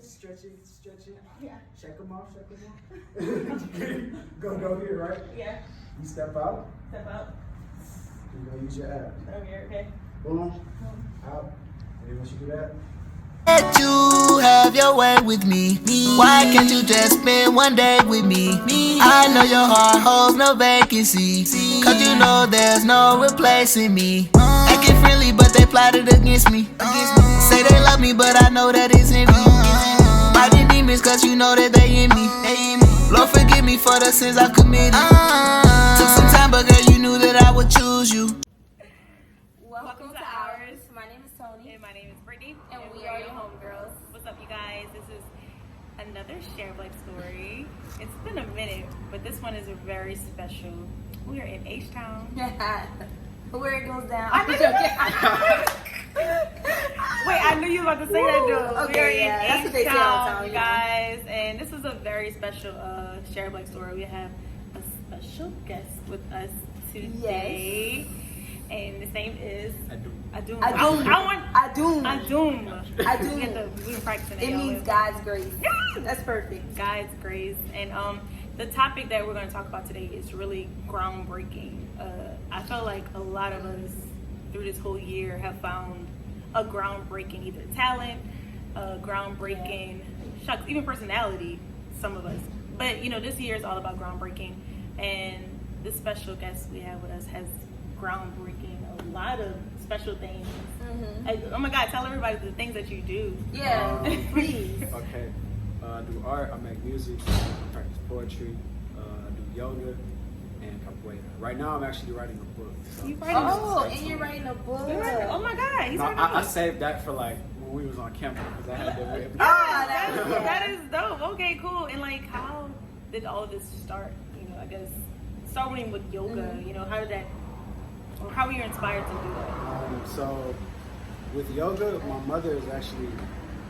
Stretch it. Yeah. Shake them off. Go here, right? Yeah. You step out. Step out. You're gonna use your abs. Okay. Boom. Out. And then once you do that. Let you have your way with me. Why can't you just spend one day with me? I know your heart holds no vacancy, cause you know there's no replacing me. Acting friendly, but they plotted against me. Say they love me, but I know that it's envy. Fighting demons, cause you know that they in me. Lord, forgive me for the sins I've committed. Took some time, but girl, you knew that I would choose you. Welcome to Ours. My name is Tony. And my name is Brittany. And we are your Homegirls. What's up, you guys? This is another Share Black story. It's been a minute, but this one is very special. We are in H-Town. Where it goes down. Wait, I knew you were about to say that, joke. Okay, we are yeah, that's in what they say all the H-Town, time, guys. And this is a very special Share Black story. We have a special guest with us today. Yes. And his name is Adom. We were practicing It means God's grace. That's perfect. God's grace. And the topic that we're going to talk about today is really groundbreaking. I feel like a lot of us through this whole year have found a groundbreaking either talent, groundbreaking, shucks, even personality, some of us. But, you know, this year is all about groundbreaking. And this special guest we have with us has groundbreaking a lot of special things. Oh my God, tell everybody the things that you do. Yeah, please. Okay. I do art. I make music. I practice poetry. I do yoga and capoeira. Right now, I'm actually writing a book. So. You writing And you're writing a book. Oh my God, he's No, writing a book. I saved that for like when we was on campus because I had to wait. That is dope. Okay, cool. And like, how did all of this start? You know, I guess starting with yoga. You know, how did that? Or how were you inspired to do that? So with yoga, my mother is actually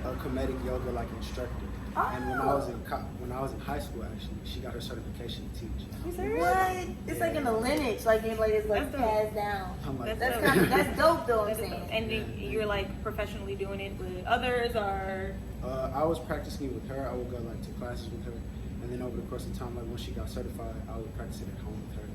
a comedic yoga like instructor. And when I was in high school, actually, she got her certification to teach. What? It's like in the lineage, like it's like That's passed down. That's Dope though. I'm That's saying. dope. And you're like professionally doing it with others, or I was practicing with her. I would go like to classes with her, and then over the course of time, like when she got certified, I would practice it at home with her.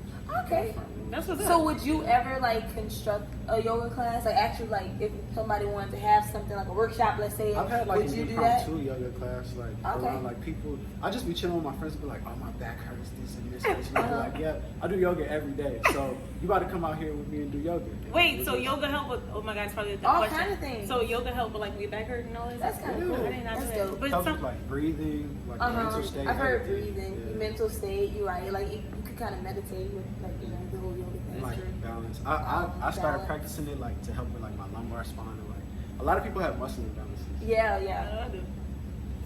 Okay. that's what's So up. would you ever like construct a yoga class? Like actually, like if somebody wanted to have something like a workshop, let's say, I've had like would an you do that? impromptu yoga class, like around like people. I just be chilling with my friends and be like, oh my back hurts, this and this. And be like, yeah, I do yoga every day. So you got to come out here with me and do yoga. Wait, so yoga help with? Oh my God, it's probably the All question. kind of things. So yoga help with like your back hurt and all this. That's kind of Yeah. cool. I did not know That's that. dope. But Helps some, with like breathing, like mental state. I've heard everything. breathing, Yeah. mental state. You're right. Like you could kind of meditate with like the whole yoga thing. And, like balance. I started Balance. practicing it like to help with like my lumbar spine and like a lot of people have muscle imbalances. Yeah. I do.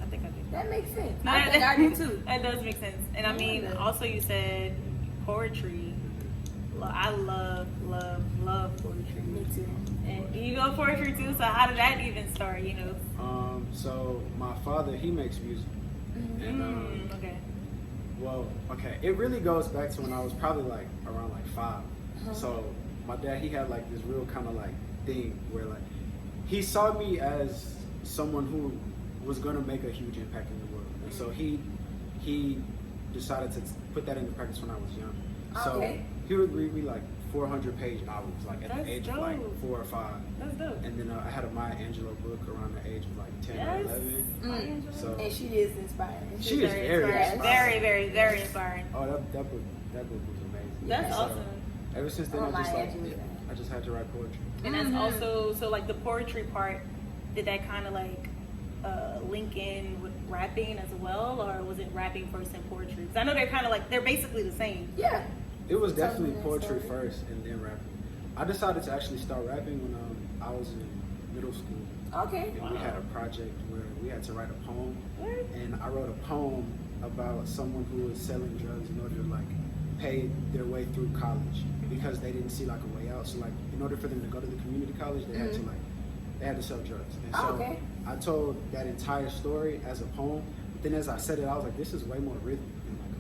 I think I do. That makes sense. No, I think I do too. That does make sense. And I mean, also you said poetry. I love poetry. Me too. And you go poetry too. So how did that even start? You know. So my father, he makes music. And Okay. well, okay, it really goes back to when I was probably like around like 5. So my dad, he had like this real kind of like thing where like he saw me as someone who was gonna make a huge impact in the world, and so he decided to put that into practice when I was young. So he would read me like 400-page novels, like at That's the age dope. of like 4 or 5. That's dope. And then I had a Maya Angelou book around the age of like 10 or 11. So And she is inspiring. she is very inspiring. inspiring. Very inspiring. Oh, that book was amazing. That's So, awesome. ever since then, Oh, I just Maya like Angelou. I just had to write poetry. And that's also, so like the poetry part, did that kind of like link in with rapping as well, or was it rapping first and poetry? Because I know they're kind of like, they're basically the same. Yeah. It was definitely Something poetry that's first and then rapping. I decided to actually start rapping when I was in middle school. Okay. And we had a project where we had to write a poem. What? And I wrote a poem about someone who was selling drugs in order to like pay their way through college because they didn't see like a way out. So like in order for them to go to the community college, they had to sell drugs. And so I told that entire story as a poem. But then as I said it, I was like, this is way more rhythmic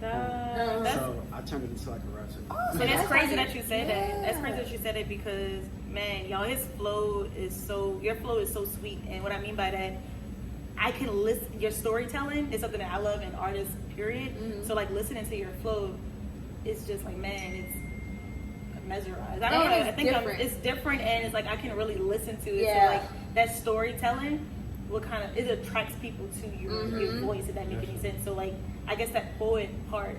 than like a poem. So I turned it into like a rap song. And it's crazy that you said that. That's crazy that you said it because, man, y'all, your flow is so sweet. And what I mean by that, I can listen. Your storytelling is something that I love in artists, period. So like listening to your flow, it's just like, man, it's mesmerized. I don't know. I think it's different, and it's like I can really listen to it. So like that storytelling, it attracts people to your voice, if that makes any sense. So like I guess that poet part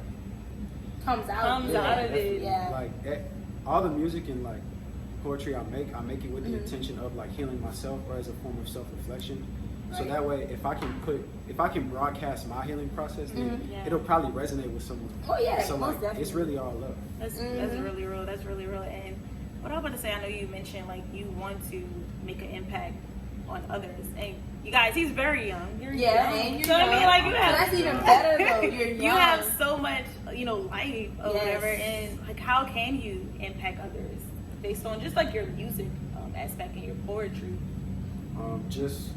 comes out of it. Yeah. Like all the music and like poetry I make it with the intention of like healing myself or as a form of self-reflection. So that way, if I can broadcast my healing process, then it'll probably resonate with someone. Oh yeah, so most like, definitely. it's really all love. That's really real. That's really real. And what I was about to say, I know you mentioned like you want to make an impact on others, and you guys, he's very young. You're young. And you're so young. I mean, like you have. So that's even better though. You're young. You have so much, life or whatever, and like how can you impact others based on just like your music aspect and your poetry? Just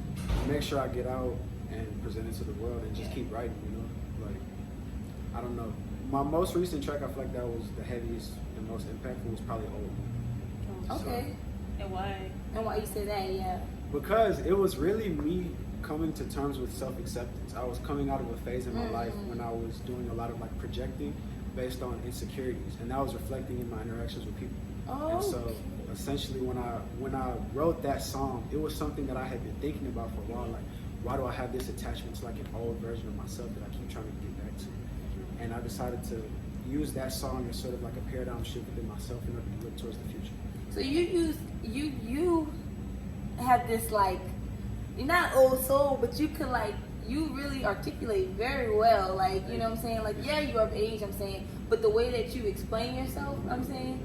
make sure I get out and present it to the world and just keep writing, like I don't know. My most recent track, I feel like that was the heaviest and most impactful, was probably Old. Okay. So, and why? And why you say that? Yeah. Because it was really me coming to terms with self-acceptance. I was coming out of a phase in my life when I was doing a lot of like projecting based on insecurities, and that was reflecting in my interactions with people. And so essentially when I wrote that song, it was something that I had been thinking about for a while, like why do I have this attachment to like an old version of myself that I keep trying to get back to? And I decided to use that song as sort of like a paradigm shift within myself in order to look towards the future. So you have this like, you're not old soul, but you could like, you really articulate very well, like, you know what I'm saying? Like, yeah, you're of age, I'm saying, but the way that you explain yourself, I'm saying,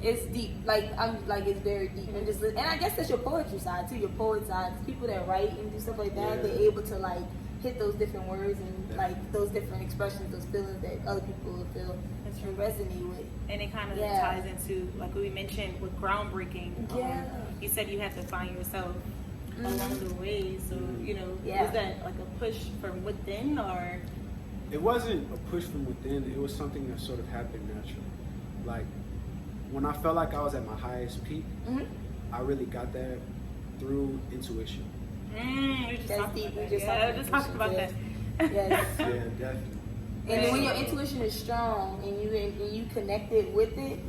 it's deep. Like, it's very deep. And I guess that's your poetry side too, your poet side. People that write and do stuff like that, they're able to like hit those different words and like those different expressions, those feelings that other people will feel and resonate with. And it kind of ties into, like we mentioned, with groundbreaking. You said you had to find yourself along the way. So, was that like a push from within, or? It wasn't a push from within. It was something that sort of happened naturally. Like, when I felt like I was at my highest peak, I really got that through intuition. We just talked about that. Yes. Yeah, definitely. And then when your intuition is strong and you connected with it,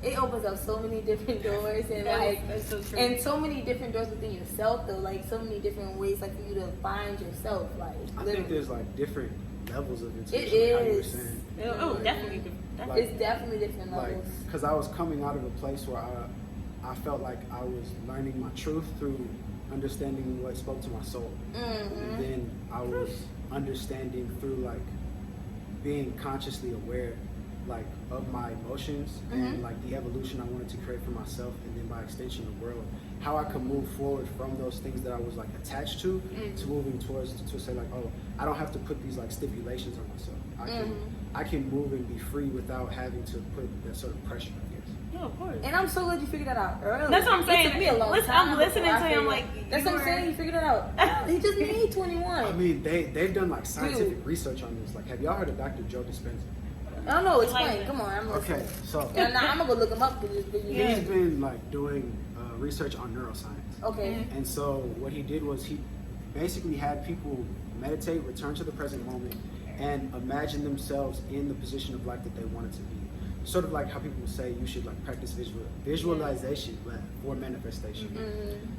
it opens up so many different doors and that's so true. and so many different doors within yourself though, like so many different ways like for you to find yourself. Like I think there's like different levels of intuition. It is. Definitely. Like, it's definitely different levels. Because I was coming out of a place where I felt like I was learning my truth through understanding what spoke to my soul. And then I was understanding through like being consciously aware like of my emotions and like the evolution I wanted to create for myself, and then by extension the world, how I could move forward from those things that I was like attached to moving towards to say like, oh, I don't have to put these like stipulations on myself. I can move and be free without having to put that sort of pressure, I guess. Yeah, of course. And I'm so glad you figured that out early. That's what I'm saying. It took me a long time. I'm listening to him like, that's what I'm saying. You figured it out. He just made 21. I mean, they've done like scientific research on this. Like, have y'all heard of Dr. Joe Dispenza? I don't know. Explain. Come on. I'm listening. Okay, so I'm gonna go look him up. he's been like doing research on neuroscience. Okay. And so what he did was he basically had people meditate, return to the present moment, and imagine themselves in the position of life that they wanted to be. Sort of like how people say you should like practice visualization for manifestation.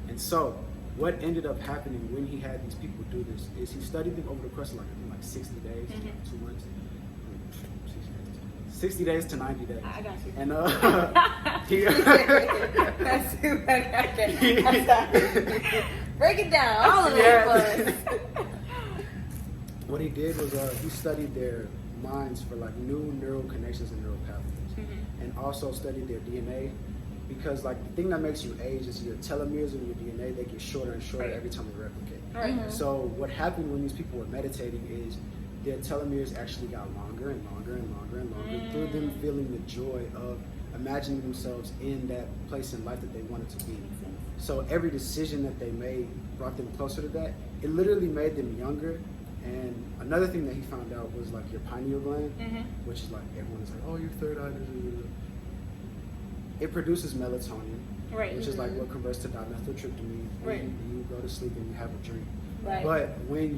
And so what ended up happening when he had these people do this is he studied them over the course of like 60 days, 2 months. 60 days to 90 days. I got you. And break it down. All of it. What he did was he studied their minds for like new neural connections and neural pathways, and also studied their DNA, because like the thing that makes you age is your telomeres in your DNA. They get shorter and shorter every time you replicate. So what happened when these people were meditating is their telomeres actually got longer and longer and longer and longer through them feeling the joy of imagining themselves in that place in life that they wanted to be. So every decision that they made brought them closer to that. It literally made them younger. And another thing that he found out was like your pineal gland, which is like everyone is like, oh, your third eye. It produces melatonin, Right. which is like what converts to dimethyltryptamine Right. when you go to sleep and you have a dream. Right. But when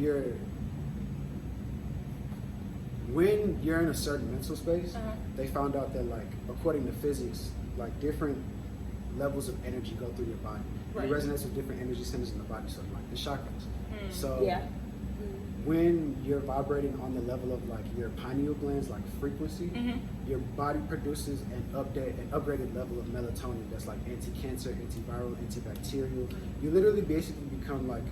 you're in a certain mental space, they found out that like according to physics, like different levels of energy go through your body. Right. It resonates with different energy centers in the body, so like the chakras. So Yeah. when you're vibrating on the level of like your pineal glands, like frequency, your body produces an upgraded level of melatonin that's like anti-cancer, antiviral, antibacterial. You literally basically become like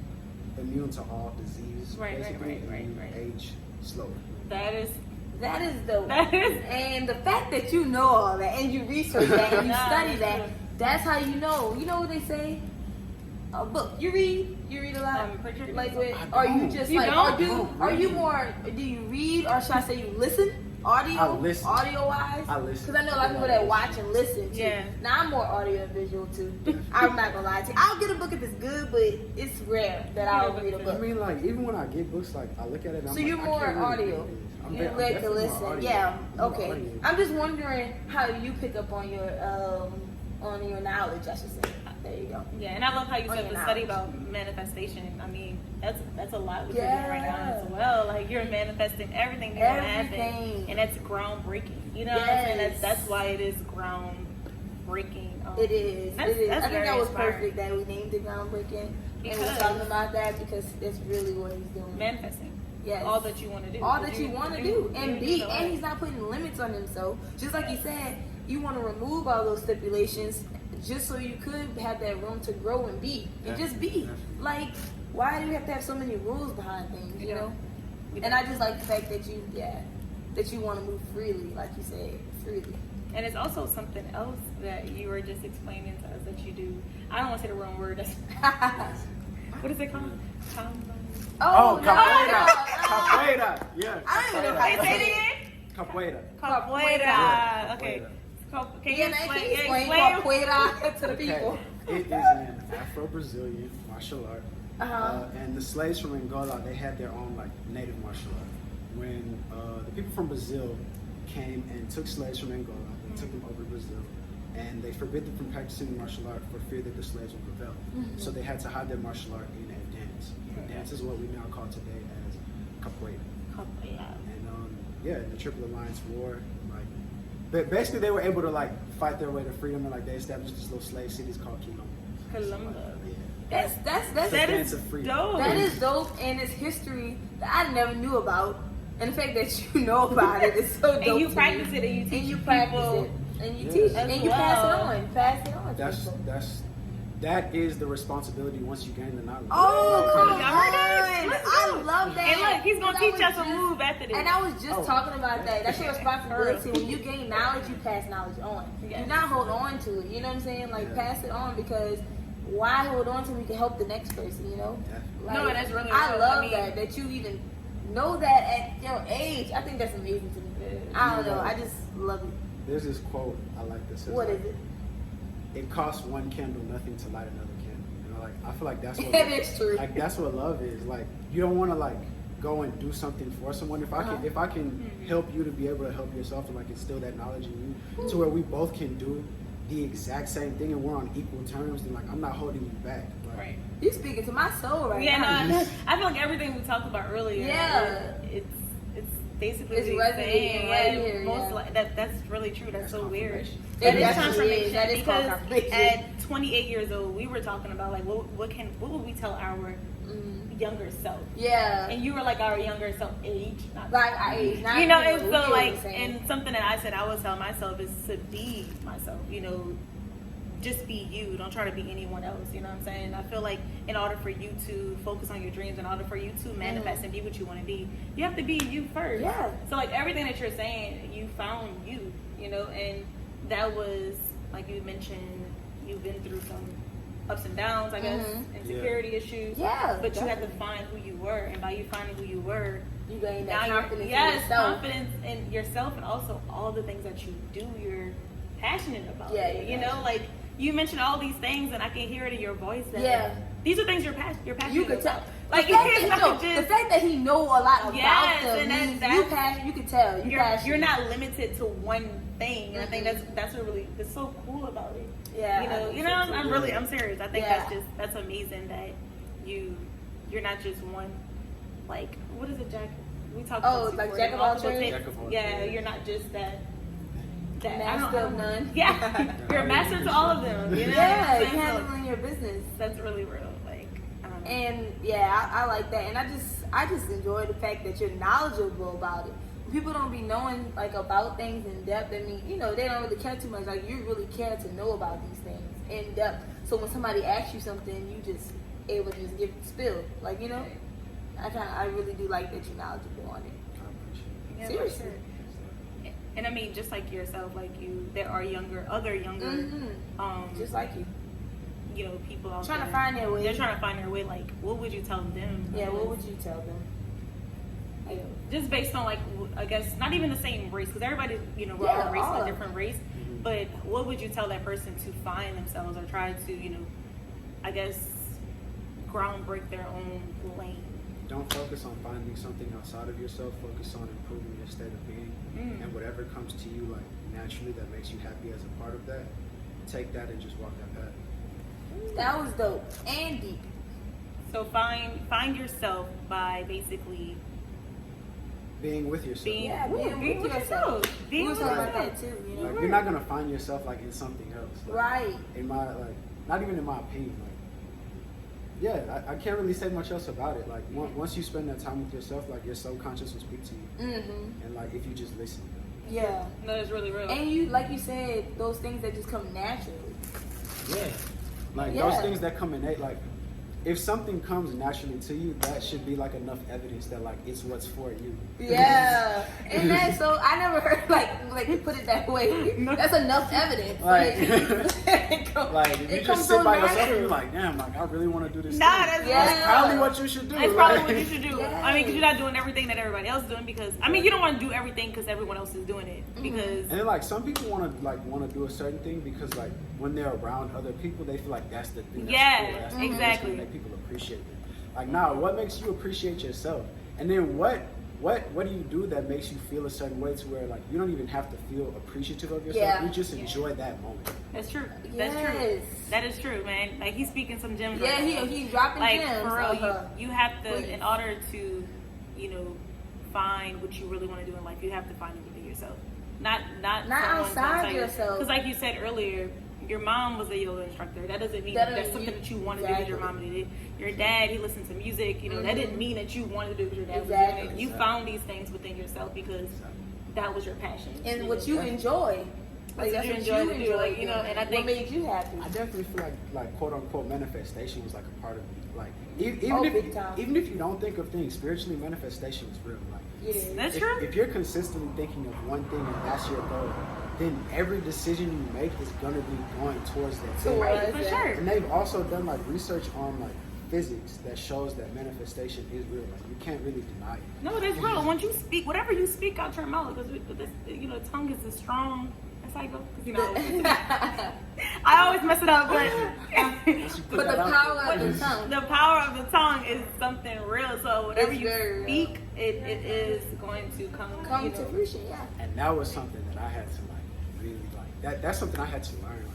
immune to all disease. Right, basically, right. and you age slower. That is dope. And the fact that you know all that and you research that and you study that, that's how you know. You know what they say? A book. You read a lot. I'm pretty sure Like, you or you just You like, don't? are you more? Do you read, or should I say you listen? Audio, I listen. audio wise. I listen. Because I know a lot of people that watch and listen too. Yeah. Now I'm more audio and visual too. I'm not gonna lie to you. I'll get a book if it's good, but it's rare that I'll read a I book. mean, like even when I get books, like I look at it. And I'm So like, you're I more can't really audio. read this. I'm You like to definitely more listen. audio. Yeah. I'm more Okay. audio. I'm just wondering how you pick up on your knowledge, I should say. There you go. Yeah, and I love how you On said your the study knowledge. about manifestation. I mean, that's a lot what you're doing right now as well. Like you're manifesting everything that happen, Everything. and that's groundbreaking. You know what I'm saying? Yes. That's why it is groundbreaking. It is. That's- It is. that's I think very that was inspiring. perfect that we named it groundbreaking. And Because- we're talking about that because that's really what he's doing. Manifesting. Yes. All that you want to do. All that you want to do and be, and he's he's not putting limits on himself. Just like he said, you want to remove all those stipulations just so you could have that room to grow and be and just be. Like, why do you have to have so many rules behind things? You know. And I just like the fact that you want to move freely, like you said, freely. And it's also something else that you were just explaining to us that you do. I don't want to say the wrong word. What is it called? Oh, no, capoeira. no. Capoeira. Yeah. I don't even know how to Say it say again. Capoeira. Capoeira. Yeah, Okay. capoeira. Can you Yeah, man, can you explain explain? capoeira to the Okay. people? It is an Afro-Brazilian martial art. Uh-huh. And the slaves from Angola, they had their own like native martial art. When the people from Brazil came and took slaves from Angola, they took them over to Brazil, and they forbid them from practicing martial art for fear that the slaves would rebel. So they had to hide their martial art in a dance. The dance is what we now call today as capoeira. And the Triple Alliance War, like, basically they were able to like fight their way to freedom, and like they established these little slave cities called Quilombo. Columba. That's The That dance is of freedom. dope. that is dope, and it's history that I never knew about. And the fact that you know about it is so dope. And you to practice me. it and you teach and you people. practice it and you Yes. teach As and you well. pass it on to people. That is the responsibility once you gain the knowledge. Oh, come Y'all heard that? on! Listen. I love that. And look, he's gonna Because teach I us was a move after this. And I was just talking about that. That's your For responsibility. real. When you gain knowledge, you pass knowledge on. Yes. Do not hold on to it. You know what I'm saying? Like, Yeah. pass it on, because why hold on to it? We can help the next person, you know? Yeah. No, that's really I real. love I mean- that you even know that at your age. I think that's amazing to me. I don't know. I just love it. There's this quote I like that says, What like, is it? It costs one candle nothing to light another candle. You know, like I feel like that's what That is true. Like that's what love is. Like you don't want to like go and do something for someone. If I can help you to be able to help yourself and like instill that knowledge in you, to where we both can do the exact same thing and we're on equal terms, then like I'm not holding you back. Like, Right. You speaking to my soul right Yeah, now. no, I feel like everything we talked about earlier. Yeah. It's basically It's the resonating same. right Yeah, here, most yeah. like that's really true. That's so weird. confirmation. That It is definitely confirmation. is. That is called Because confirmation. at 28 years old, we were talking about like what would we tell our younger self? Yeah. And you were like our younger self age, not Like our age. Not you know, even and what so we like, were saying. and something that I said I would tell myself is to be myself. You know, just be you. Don't try to be anyone else. You know what I'm saying? I feel like in order for you to focus on your dreams, in order for you to manifest and be what you want to be, you have to be you first. Yeah. So like everything that you're saying, you found you. You know, and that was like you mentioned. You've been through some ups and downs, I guess, insecurity issues. Yeah, But you had to definitely. find who you were, and by you finding who you were, You gain now that you're confidence in yes, yourself. confidence in yourself, and also all the things that you do, you're passionate about. Yeah, it, you're you know, like you mentioned all these things, and I can hear it in your voice that Yeah. these are things you're passionate You could tell. about. Like the fact, it's that, not the just fact that he know a lot about Yes, them and means that's- you can tell. you're not limited to one thing, and I think that's what really that's so cool about it. Yeah, you know, I'm serious. I think Yeah. that's amazing that you're not just one. Like, what is it, Jack? We talked about this like before, Jack of all multiple trades? things. Jack of all Yeah, trades. you're not just that. I Master don't of know. none. Yeah, you're a master to all of them. You know? Yeah, So you're handling your business. that's really real. Like, I don't know. And yeah, I like that, and I just enjoy the fact that you're knowledgeable about it. People don't be knowing like about things in depth. I mean, you know, they don't really care too much. Like you really care to know about these things in depth. So when somebody asks you something, you just able to just give spill. Like, you know, I really do like that you're knowledgeable on it. Yeah, for Seriously. sure. And I mean, just like yourself, like there are other younger, Just like you. you know, people out Trying to there. find their way. They're trying to find their way. Like, what would you tell them? Yeah, what would you tell them? Like, just based on like, I guess not even the same race, because everybody, you know, we're Yeah, all race all in of a different race. But what would you tell that person to find themselves or try to, you know, I guess, ground break their own lane? Don't focus on finding something outside of yourself. Focus on improving your state of being, and whatever comes to you like naturally that makes you happy as a part of that, take that and just walk that path. That was dope and deep. So find yourself by basically Being with yourself. being Being with yourself. Being We with was talking yourself. about that too. You know? Like you're not gonna find yourself like in something else. Like, Right. In my like, not even in my opinion. Like, yeah, I can't really say much else about it. Like once you spend that time with yourself, like your subconscious will speak to you, and like if you just listen. Yeah. No, it's really real. And you, like you said, those things that just come naturally. Yeah. Like those things that come innate, like if something comes naturally to you, that should be like enough evidence that like it's what's for you. Yeah. And that, so I never heard like to put it that way. That's enough evidence. Like, it like if you it just comes sit so by yourself and natural. you're like, damn, like I really want to do this. Nah, thing. Yeah. That's probably what you should do. That's probably right? what you should do. Yes. I mean, because you're not doing everything that everybody else is doing. Because I mean, you don't want to do everything because everyone else is doing it. Because And then, like some people want to do a certain thing because like when they're around other people, they feel like that's the thing. That's Yeah, cool. That's the thing exactly. that people appreciate them. Like now, what makes you appreciate yourself? And then what do you do that makes you feel a certain way to where like you don't even have to feel appreciative of yourself? Yeah. You just enjoy that moment. that's true. That's Yes. true. That is true, man. Like he's speaking some gems. Yeah, right now. he's dropping like gems. for real. Uh-huh. You have to, Please. in order to, you know, find what you really want to do in life, you have to find it within yourself. Not outside yourself. Because like you said earlier, your mom was a yoga instructor. That doesn't mean That that's doesn't something mean- that you want to do because your mom did it. Your dad, he listened to music. You know, that didn't mean that you wanted to do because your dad was doing Exactly. it. You found these things within yourself because that was your passion. And what you enjoy. Like That's that's what what you you enjoy to do, like, you doing. know, and I think- what made you happy. I definitely feel like quote unquote manifestation was like a part of me. Like even Oh, if big time. even if you don't think of things spiritually, manifestation is real. Like It is. That's if, true. if you're consistently thinking of one thing and that's your goal, then every decision you make is gonna be going towards that thing. Towards Right, for that. sure. And they've also done like research on like physics that shows that manifestation is real. Like you can't really deny it. No, that's real. Once you speak, whatever you speak out your mouth, because you know, tongue is a strong. That's how you go. 'Cause, you know, I always mess it up, but Once you put But that the out power there- of the tongue. the power of the tongue is something real. So whatever It's you very real. speak, it is going to come. Come you to know. fruition, yeah. And that was something that I had to like really like. That's something I had to learn.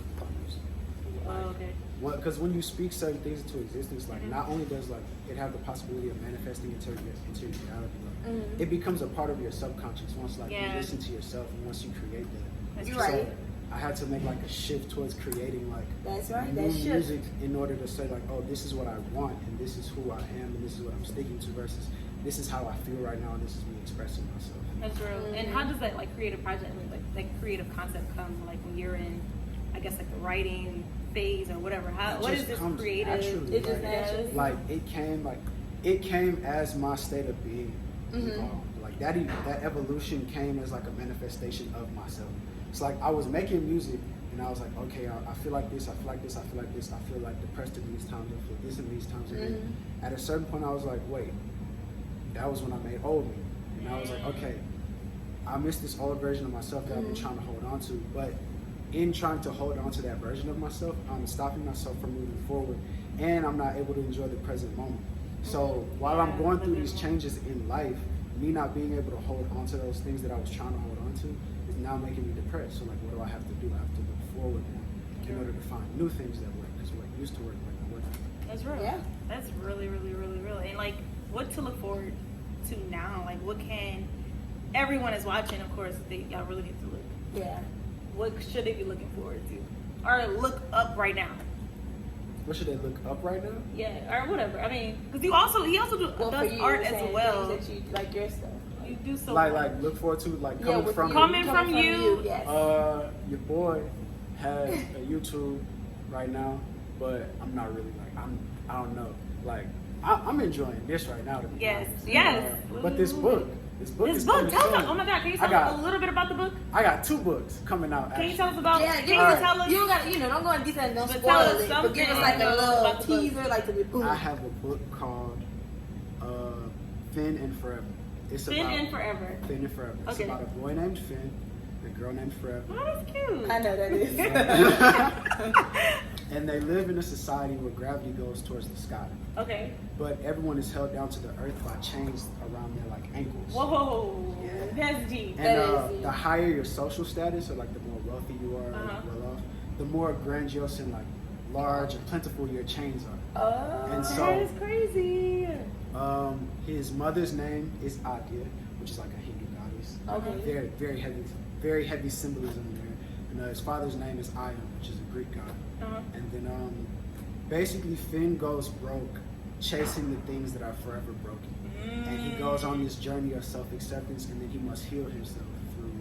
Oh, okay. Because when you speak certain things into existence, like not only does like it have the possibility of manifesting into reality, like, it becomes a part of your subconscious once like Yeah. you listen to yourself and once you create that. That's You're So right. I had to make like a shift towards creating like That's right. new That shift. music in order to say like, oh, this is what I want and this is who I am and this is what I'm sticking to versus this is how I feel right now and this is me expressing myself. That's real. And how does that like creative project, like creative concept come like when you're in, I guess like the writing phase or whatever? How It what just is this comes creative? naturally, It just like, naturally. Like it came as my state of being evolved. Like that evolution came as like a manifestation of myself. It's like I was making music and I was like, okay, I feel like this, I feel like this, I feel like this, I feel like depressed in these times, I feel this in these times. And then at a certain point I was like, wait, that was when I made Old Me. And I was like, okay, I miss this old version of myself that I've been trying to hold on to, but in trying to hold on to that version of myself, I'm stopping myself from moving forward and I'm not able to enjoy the present moment. So while I'm going through these changes in life, me not being able to hold on to those things that I was trying to hold on to is now making me depressed. So like, what do I have to do? I have to look forward now in order to find new things that work, because what used to work might not work. That's real. Yeah. That's really, really, really real. And like, what to look forward to now? Like, what can everyone is watching? Of course, y'all really need to look. Yeah. What should they be looking forward to, or look up right now? What should they look up right now? Yeah, or whatever. I mean, because he also does art as well. That you like your stuff. You do so Like look forward to like coming from Coming from you. Yes. Your boy has a YouTube right now, but I'm not really like I don't know. Like I'm enjoying this right now. To be Yes, honest. yes. But this book is Tell coming us. soon. Oh my God! Can you tell us a little bit about the book? I got 2 books coming out. Can you actually. tell us about? Yeah, Can give you us. tell us? You don't got. Don't go into detail. Don't But spoil tell us it. But give us something like a about little the book. teaser, like to be boom. I have a book called Finn and Forever. It's Finn about and Forever. Finn and Forever. It's Okay. about a boy named Finn, and a girl named Forever. Oh, that's cute. I know that is. And they live in a society where gravity goes towards the sky, Okay. but everyone is held down to the earth by chains around their like ankles. Whoa. Yeah. That's deep. And That is deep. the higher your social status, or like the more wealthy you are, or Uh-huh. well off, the more grandiose and like large and plentiful your chains are. Oh. And so- That is crazy. His mother's name is Adya, which is like a Hindu goddess. Okay. Very heavy symbolism there. And his father's name is Adom, which is a Greek god. Uh-huh. And then basically Finn goes broke chasing the things that are forever broken. And he goes on this journey of self-acceptance, and then he must heal himself through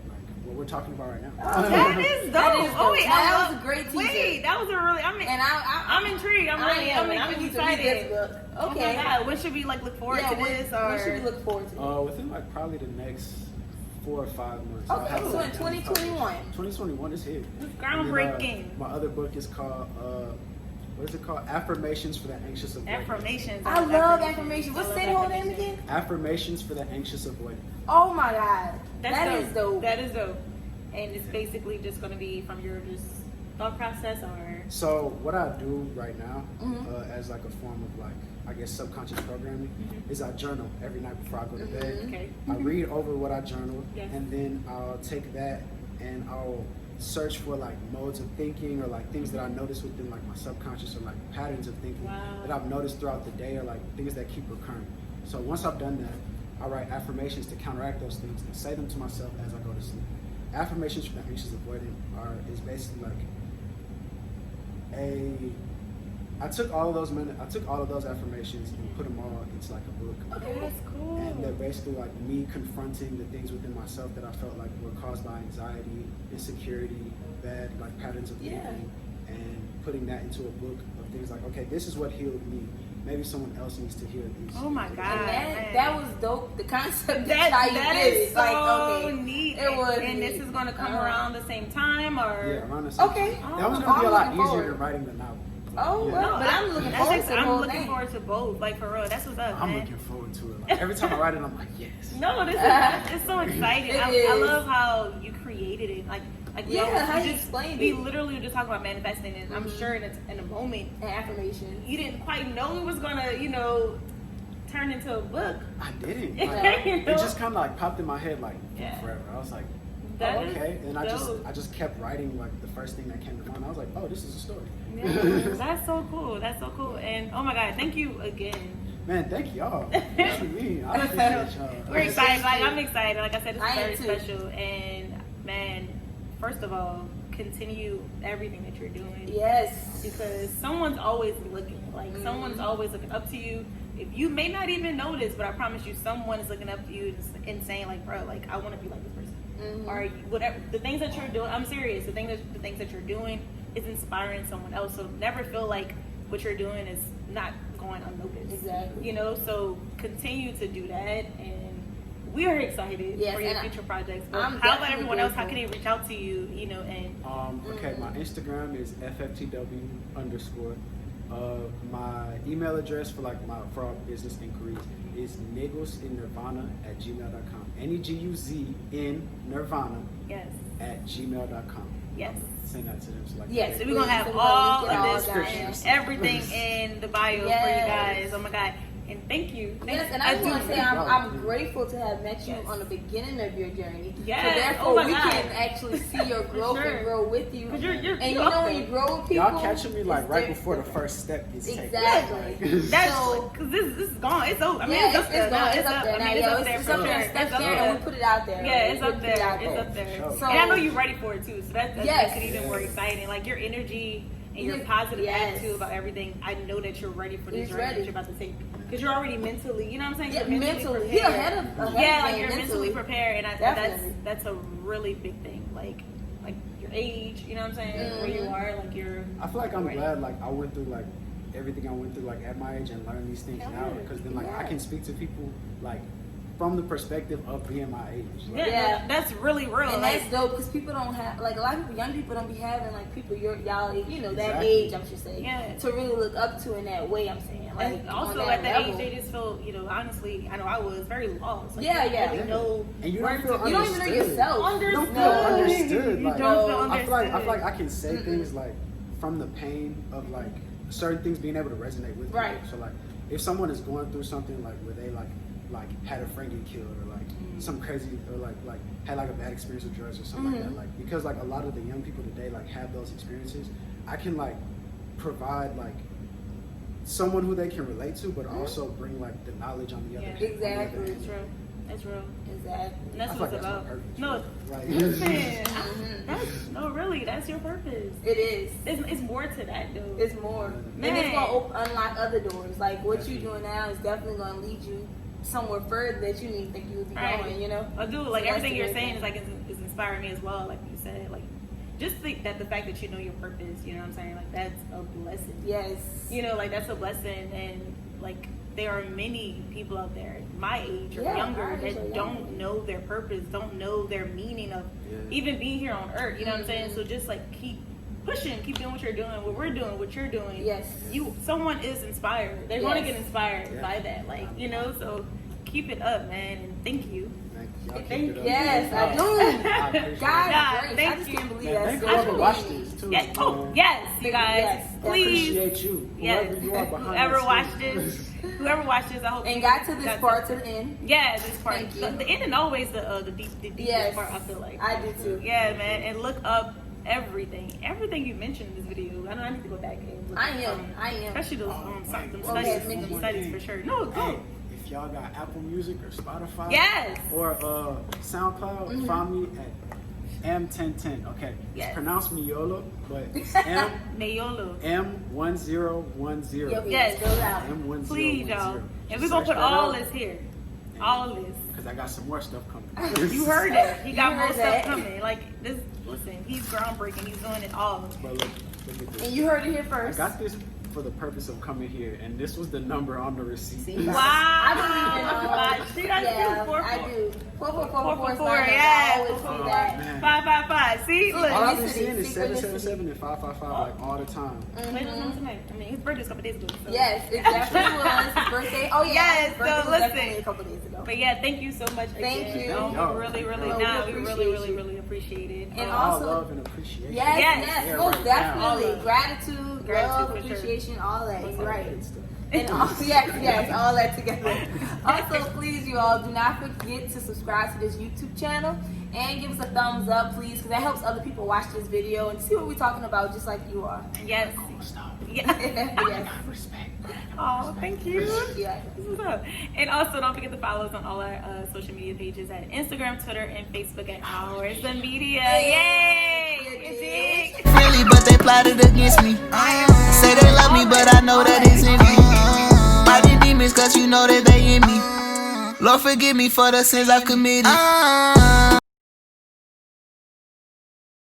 like what we're talking about right now. That is dope. That is Oh wait, dope. That was a great teaser. Wait, that was a really. I'm intrigued. I'm excited. Book. Okay. Oh my God, when should we like look forward to this? Or What should we look forward to? Within like probably the next 4 or 5 months. I'll Okay, have so it in done. 2021. 2021 is here. It's And groundbreaking. then, my other book is called what is it called? Affirmations for the Anxious Avoidant. Affirmations. I love affirmation. What's the whole name again? Affirmations for the Anxious Avoidant. Oh my God. That dope. is dope. That is dope. And it's basically just going to be from your just thought process, or So what I do right now, Mhm. as like a form of like, I guess subconscious programming, is I journal every night before I go to bed. okay. I read over what I journaled, Yes. and then I'll take that and I'll search for like modes of thinking, or like things that I notice within like my subconscious, or like patterns of thinking Wow. that I've noticed throughout the day, or like things that keep recurring. So once I've done that, I write affirmations to counteract those things and say them to myself as I go to sleep. Affirmations for the anxious avoidant is basically like I took all of those affirmations and put them all into like a book. Okay, that's cool. And they're basically like me confronting the things within myself that I felt like were caused by anxiety, insecurity, bad like patterns of thinking, and putting that into a book of things like, okay, this is what healed me. Maybe someone else needs to heal these. Oh my God. And that was dope. The concept That how you that did is it. so Like, okay, neat. it was and neat. this is going to come Uh-huh. around the same time, or Yeah, around the same Okay. time. That was gonna be a I'm lot looking easier forward. than writing the novel. Oh, Yeah. well, but I'm looking forward to the I'm whole looking thing. forward to both. Like for real, that's what's up, I'm man. looking forward to it. Like, every time I write it, I'm like, yes. No, this is it's so exciting. It I is. love how you created it. Like Yeah, how you just explained we it. literally were just talking about manifesting, and I'm sure in a moment And affirmation. you didn't quite know it was gonna, turn into a book. I didn't. You Like, know? it just kind of like popped in my head like Yeah. forever. I was like, That oh, is okay. And I dope. just kept writing like the first thing that came to mind. I was like, oh, this is a story. Yeah, that's so cool. That's so cool. And oh my God, thank you again. Man, thank y'all. What you mean? I appreciate y'all. We're excited. Like I'm excited. Like I said, it's I am very too. special. And man, first of all, continue everything that you're doing. Yes. Because someone's always looking. Like someone's always looking up to you. If you may not even know this, but I promise you, someone is looking up to you and saying like, bro, like I want to be like this person. Or whatever the things that you're doing. I'm serious. The things that you're doing is inspiring someone else. So never feel like what you're doing is not going unnoticed. Exactly. So continue to do that, and we are excited Yes, for your and future projects. But I'm how about definitely everyone else? How can grateful. they reach out to you? And Okay, my Instagram is FFTW_. My email address for all business inquiries is neguzinirvana@gmail.com. NEGUZ in Nirvana yes, @gmail.com. yes. Send that to them. So Yes, so we're Please, gonna have we're gonna all link it of all this, down there. everything in the bio for you Yes. guys. Oh my God. And thank you. Yes, and I just want to say I'm grateful to have met you on the beginning of your journey. Yes. So therefore, we can actually see your growth and grow with you. You're and you know when you grow with people, y'all catching me like right before the first step gets taken. Exactly. That's because this is gone. It's over. I mean, yeah, it's up there now. It's up there now. It's up there for sure. It's up there, and we put it out there. Yeah, it's up there. It's up there. So, and I know you're ready for it too. So that makes it even more exciting. Like your energy and your positive attitude about everything. I know that you're ready for this journey that you're about to take. Because you're already mentally, you know what I'm saying? You're mentally prepared. You're ahead of like you're mentally prepared, and that's a really big thing. Like your age, you know what I'm saying? Where you are, like you're. I feel like I'm glad, like I went through like everything I went through, like at my age, and learn these things now, because then like I can speak to people like from the perspective of being my age. Like, that's really real. And that's dope because people don't have, like a lot of people, young people don't be having like people y'all, you know, that age, I should say, to really look up to in that way, I'm saying. Like, and also at that age, they just feel, you know, honestly, I know I was very lost. Like, you know, and you don't feel you don't even know yourself. You don't feel understood. Like, don't feel understood. I feel like I can say things like from the pain of like certain things being able to resonate with people. So like if someone is going through something like where they like had a friend get killed or like some crazy or like had like a bad experience with drugs or something like that, like because like a lot of the young people today like have those experiences, I can like provide like someone who they can relate to, but also bring like the knowledge on the other end. Exactly. It's real. It's real. Exactly. And that's what it's about. No, no, really, that's your purpose. It is. It's more to that, though. It's more. Man. And it's gonna unlock other doors. Like what you're doing now is definitely gonna lead you somewhere further that you didn't think you would be going. You know. I do. Like everything you're saying is like is inspiring me as well. Like you said, like. Just think that the fact that you know your purpose, you know what I'm saying? Like, that's a blessing. Yes. You know, like, that's a blessing. And, like, there are many people out there, my age or younger, that don't know their purpose, don't know their meaning of even being here on earth. You know what I'm saying? So just, like, keep pushing, keep doing what you're doing, what we're doing, what you're doing. Yes. Someone is inspired. They're going to get inspired by that. Like, you know, so keep it up, man. And thank you. Thank you. Yes, I do. God, I just can't believe that. Whoever watched this too. Yes. Oh, yes, you guys. Please. I appreciate you. Yes. Whoever watched this, I hope. And got to this part to the end. Yeah, this part. The end and always the deepest part. I feel like. I do too. Yeah, man. And look up everything you mentioned in this video. I know I need to go back and look. I am. Especially those studies for sure. No, go. Y'all got Apple Music or Spotify, or SoundCloud, find me at M1010. Okay, it's pronounced Miolo, but it's Mayolo. M1010. Yes, M1010. Please, y'all. And we're gonna put all this here, all of this, because I got some more stuff coming. You heard it. He got more stuff coming. Like this. Listen, he's groundbreaking. He's doing it all. But look at this. And you heard it here first. I got this for the purpose of coming here, and this was the number on the receipt. Wow! I believe in I do. 444. Yeah. 555. See, look. All I've been seeing is 777 and 555 like all the time. I mean, his birthday's a couple days ago. So. Yes, it definitely was his birthday. Oh yes, so listen. A couple days ago. But yeah, thank you so much. Thank you. We really appreciate it. And also love and appreciation. Yes, most definitely. Gratitude, love, appreciation, all that. You're right. And also, yes, all that together. Also, please, you all, do not forget to subscribe to this YouTube channel and give us a thumbs up, please, because that helps other people watch this video and see what we're talking about, just like you are. Yes. Yes. Respect. Oh, thank you. Yeah. What's up? And also, don't forget to follow us on all our social media pages at Instagram, Twitter, and Facebook at Oursthemedia. Yay! Really, but they plotted against me. Say they love me, but I know that it's in me. Fighting demons, cause you know that they in me. Lord, forgive me for the sins I've committed.